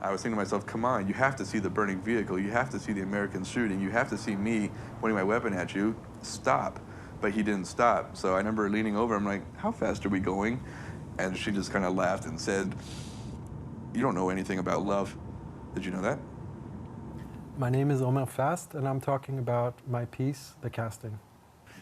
I was thinking to myself, come on, you have to see the burning vehicle, you have to see the Americans shooting, you have to see me pointing my weapon at you, stop. But he didn't stop. So I remember leaning over, I'm like, how fast are we going? And she just kind of laughed and said, you don't know anything about love. Did you know that? My name is Omer Fast, and I'm talking about my piece, The Casting.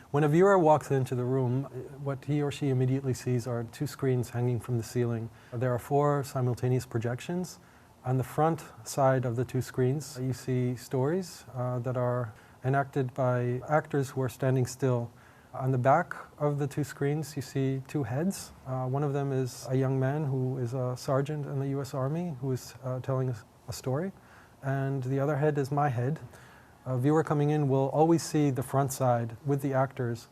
When a viewer walks into the room, what he or she immediately sees are two screens hanging from the ceiling. There are 4 simultaneous projections. On the front side of the 2 screens, you see stories that are enacted by actors who are standing still. On the back of the 2 screens, you see 2 heads. One of them is a young man who is a sergeant in the US Army who is telling a story. And the other head is my head. A viewer coming in will always see the front side with the actors.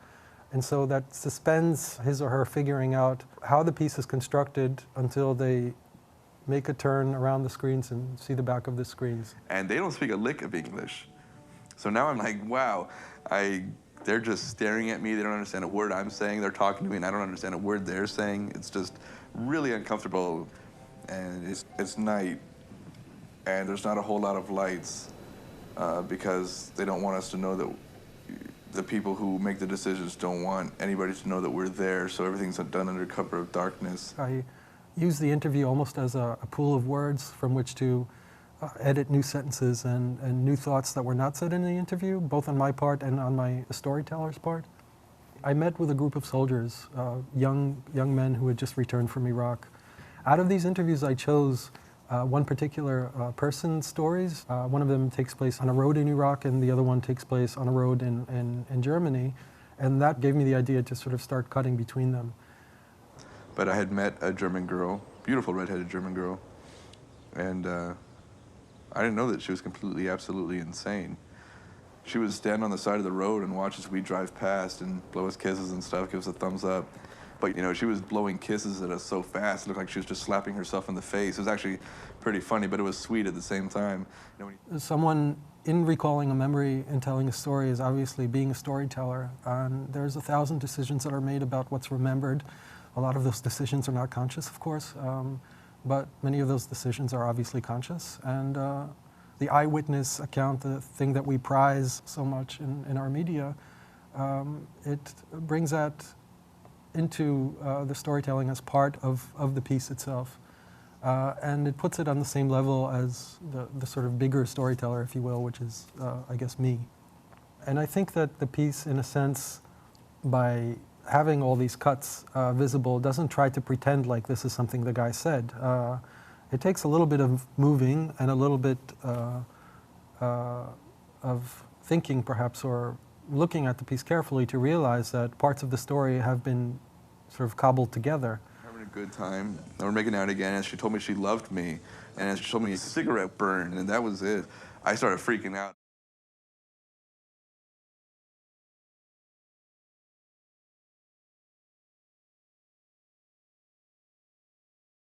And so that suspends his or her figuring out how the piece is constructed until they make a turn around the screens and see the back of the screens. And they don't speak a lick of English. So now I'm like, wow, they're just staring at me. They don't understand a word I'm saying. They're talking to me and I don't understand a word they're saying. It's just really uncomfortable. And it's night and there's not a whole lot of lights because they don't want us to know that the people who make the decisions don't want anybody to know that we're there. So everything's done under cover of darkness. I use the interview almost as a pool of words from which to edit new sentences and new thoughts that were not said in the interview, both on my part and on my storyteller's part. I met with a group of soldiers, young men who had just returned from Iraq. Out of these interviews, I chose one particular person's stories. One of them takes place on a road in Iraq, and the other one takes place on a road in Germany. And that gave me the idea to sort of start cutting between them. But I had met a German girl, beautiful redheaded German girl, and I didn't know that she was completely, absolutely insane. She would stand on the side of the road and watch as we drive past and blow us kisses and stuff, give us a thumbs up. But, you know, she was blowing kisses at us so fast, it looked like she was just slapping herself in the face. It was actually pretty funny, but it was sweet at the same time. You know, someone in recalling a memory and telling a story is obviously being a storyteller. And there's 1,000 decisions that are made about what's remembered. A lot of those decisions are not conscious, of course, but many of those decisions are obviously conscious. And the eyewitness account, the thing that we prize so much in our media, it brings that into the storytelling as part of the piece itself. And it puts it on the same level as the sort of bigger storyteller, if you will, which is, I guess, me. And I think that the piece, in a sense, by having all these cuts visible, doesn't try to pretend like this is something the guy said. It takes a little bit of moving and a little bit of thinking, perhaps, or looking at the piece carefully to realize that parts of the story have been sort of cobbled together. Having a good time. We're making out again, and she told me she loved me, and she told me a cigarette burned, and that was it. I started freaking out.